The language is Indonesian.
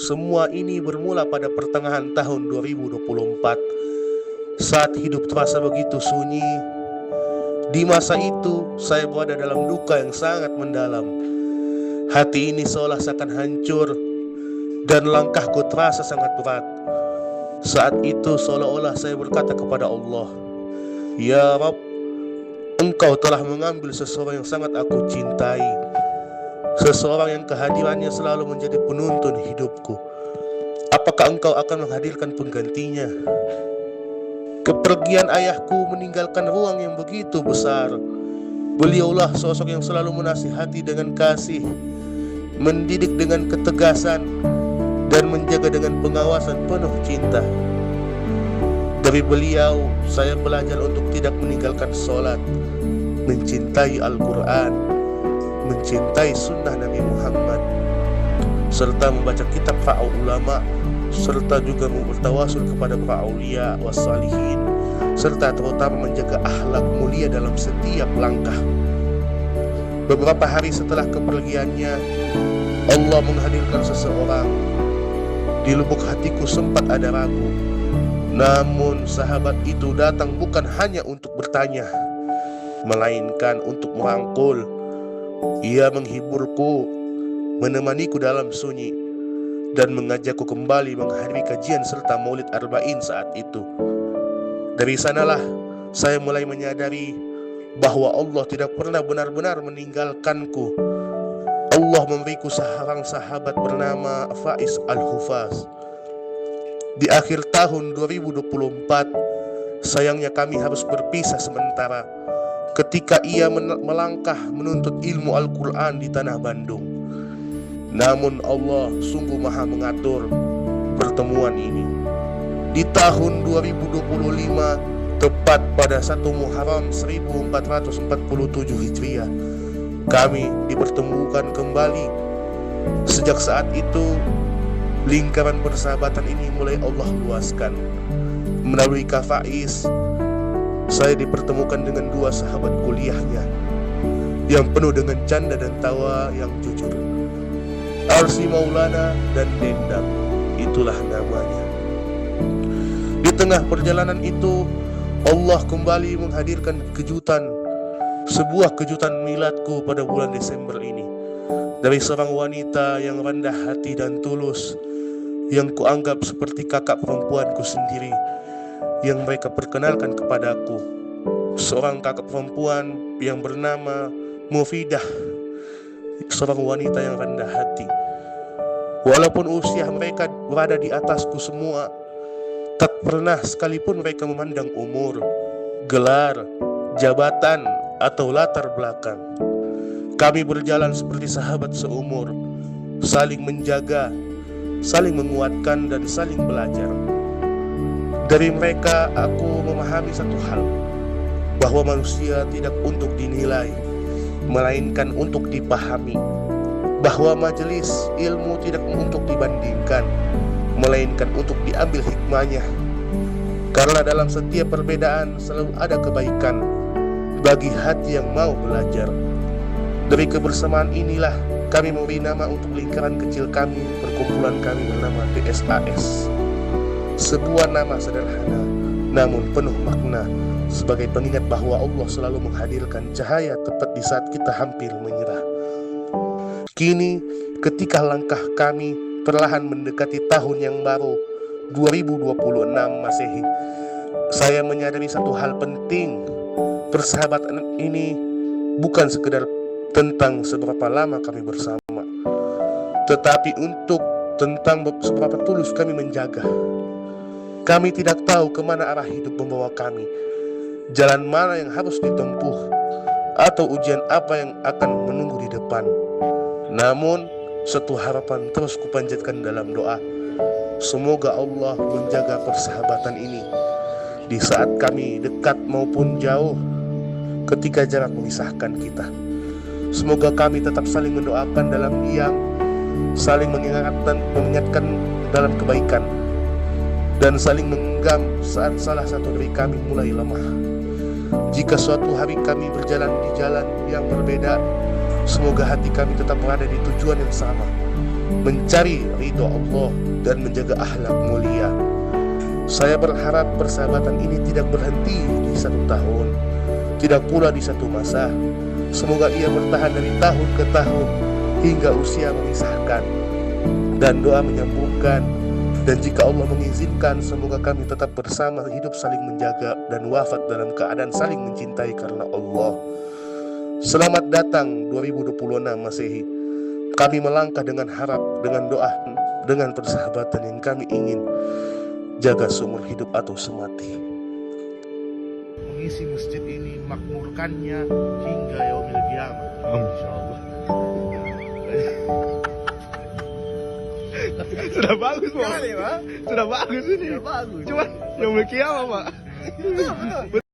Semua ini bermula pada pertengahan tahun 2024 saat hidup terasa begitu sunyi. Di masa itu saya berada dalam duka yang sangat mendalam. Hati ini seolah seakan hancur dan langkahku terasa sangat berat. Saat itu seolah-olah saya berkata kepada Allah, "Ya Rabb, Engkau telah mengambil seseorang yang sangat aku cintai, seseorang yang kehadirannya selalu menjadi penuntun hidupku. Apakah Engkau akan menghadirkan penggantinya?" Kepergian ayahku meninggalkan ruang yang begitu besar. Beliaulah sosok yang selalu menasihati dengan kasih, mendidik dengan ketegasan, dan menjaga dengan pengawasan penuh cinta. Dari beliau, saya belajar untuk tidak meninggalkan sholat, mencintai Al-Quran, mencintai sunnah Nabi Muhammad, serta membaca kitab para ulama, serta juga bertawasul kepada para aulia wassalihin, serta terutama menjaga akhlak mulia dalam setiap langkah. Beberapa hari setelah kepergiannya, Allah menghadirkan seseorang. Di lubuk hatiku sempat ada ragu, namun sahabat itu datang bukan hanya untuk bertanya, melainkan untuk merangkul. Ia menghiburku, menemaniku dalam sunyi, dan mengajakku kembali menghadiri kajian serta maulid arba'in saat itu. Dari sanalah saya mulai menyadari bahwa Allah tidak pernah benar-benar meninggalkanku. Allah memberiku seorang sahabat bernama Faiz Al-Hufaz. Di akhir tahun 2024, sayangnya kami harus berpisah sementara ketika ia melangkah menuntut ilmu Al-Quran di tanah Bandung. Namun Allah sungguh maha mengatur pertemuan ini. Di tahun 2025, tepat pada 1 Muharram 1447 Hijriah, kami dipertemukan kembali. Sejak saat itu, lingkaran persahabatan ini mulai Allah luaskan. Melalui Kak Faiz, saya dipertemukan dengan dua sahabat kuliahnya yang penuh dengan canda dan tawa yang jujur. Arsi Maulana dan Dendam, itulah namanya. Di tengah perjalanan itu, Allah kembali menghadirkan kejutan, sebuah kejutan miladku pada bulan Desember ini, dari seorang wanita yang rendah hati dan tulus, yang kuanggap seperti kakak perempuanku sendiri, yang mereka perkenalkan kepadaku. Seorang kakak perempuan yang bernama Mufidah, seorang wanita yang rendah hati. Walaupun usia mereka berada di atasku semua, tak pernah sekalipun mereka memandang umur, gelar, jabatan, atau latar belakang. Kami berjalan seperti sahabat seumur, saling menjaga, saling menguatkan, dan saling belajar. Dari mereka aku memahami satu hal, bahwa manusia tidak untuk dinilai, melainkan untuk dipahami. Bahwa majelis ilmu tidak untuk dibandingkan, melainkan untuk diambil hikmahnya. Karena dalam setiap perbedaan selalu ada kebaikan bagi hati yang mau belajar. Dari kebersamaan inilah kami memberi nama untuk lingkaran kecil kami, perkumpulan kami bernama DSAS. Sebuah nama sederhana namun penuh makna, sebagai pengingat bahwa Allah selalu menghadirkan cahaya tepat di saat kita hampir menyerah. Kini ketika langkah kami perlahan mendekati tahun yang baru 2026 Masehi, saya menyadari satu hal penting. Persahabatan ini bukan sekedar tentang seberapa lama kami bersama, tetapi tentang seberapa tulus kami menjaga. Kami tidak tahu kemana arah hidup membawa kami, jalan mana yang harus ditempuh, atau ujian apa yang akan menunggu di depan. Namun, satu harapan terus kupanjatkan dalam doa. Semoga Allah menjaga persahabatan ini di saat kami dekat maupun jauh, ketika jarak memisahkan kita. Semoga kami tetap saling mendoakan dalam diam, saling mengingatkan dalam kebaikan, dan saling menggenggam saat salah satu dari kami mulai lemah. Jika suatu hari kami berjalan di jalan yang berbeda, semoga hati kami tetap berada di tujuan yang sama, mencari ridho Allah dan menjaga akhlak mulia. Saya berharap persahabatan ini tidak berhenti di 1 tahun, tidak pula di 1 masa. Semoga ia bertahan dari tahun ke tahun hingga usia memisahkan dan doa menyambungkan. Dan jika Allah mengizinkan, semoga kami tetap bersama, hidup saling menjaga dan wafat dalam keadaan saling mencintai karena Allah. Selamat datang 2026 Masehi. Kami melangkah dengan harap, dengan doa, dengan persahabatan yang kami ingin jaga seumur hidup atau semati. Mengisi masjid ini, makmurkannya hingga yaumil qiyamah. Insyaallah. Sudah bagus, Pak. Sudah bagus ini. Sudah bagus. Cuman yaumil qiyamah, Pak.